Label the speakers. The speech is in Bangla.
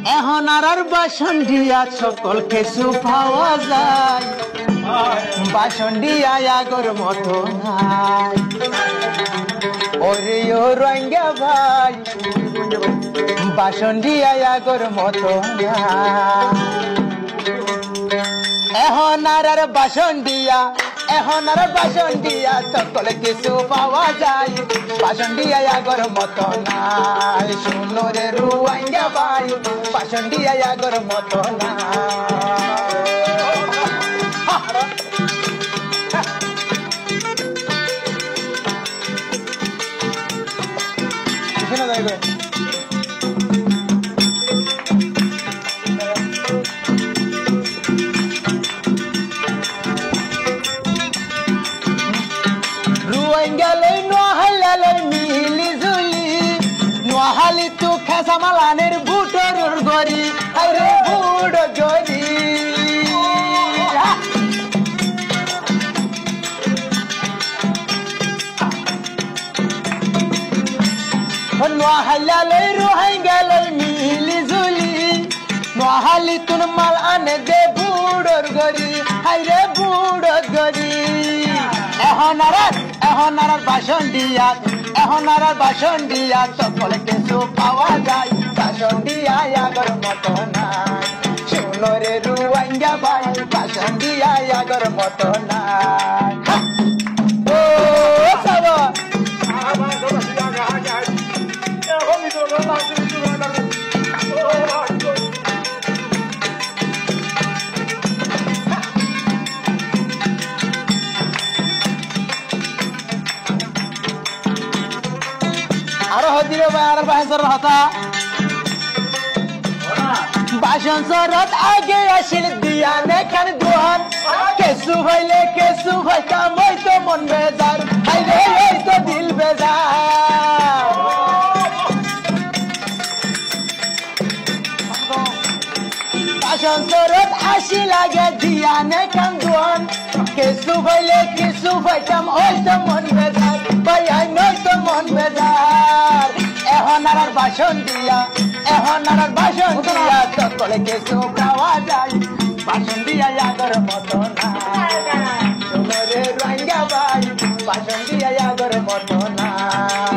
Speaker 1: এখন আর বাসন দিয়া সকল কিছু পাওয়া যায় বাসন দিয়া আগর মতো নাই ওরে ও রঙ্গা ভাই বাসন দিয়া আগর মতো নাই এখন আর বাসন দিয়া সকল কিছু পাওয়া যায় বাসন দিয়া আগর মতো নাই শুনো রে রুয়াঙ্গা ভাই বাসন দিয়া আগর মতো নাই নোয়াহালি তু খেসা মালানের বুটর গরি আরে বুড় গরি নোয়াহালি রোহিঙ্গালই মিলি জুলি নোয়াহালি তুন মাল আনে দে বুড়র গরি আরে বুড় গরি এখন আর বাসন দিয়া সকল কিছু পাওয়া যায় বাসন দিয়া আগর মতো নাই শুনো রে রুয়াঙ্গা ভাই বাসন দিয়া আগর মতো নাই ও সাবা আরো হদিরে আর বাসন হতা বাসন সরত আগে আসিল দিয়া নেখান দোহান কেসু ভাইতাম ওই তো মন বেজার হাইরে ওই তো দিল বেজার বাসন সরত আসি লাগে দিয়া নেখান দোহান কেসু ভাইতাম ওই তো মন বেজার ভাই আই নই তো মন বেজার এখন আর বাসন দিয়া সকল কিছু পাওয়া যায় বাসন দিয়া আগর মতো নাই শুনো রে রঙ্গা ভাই বাসন দিয়া আগর মতো নাই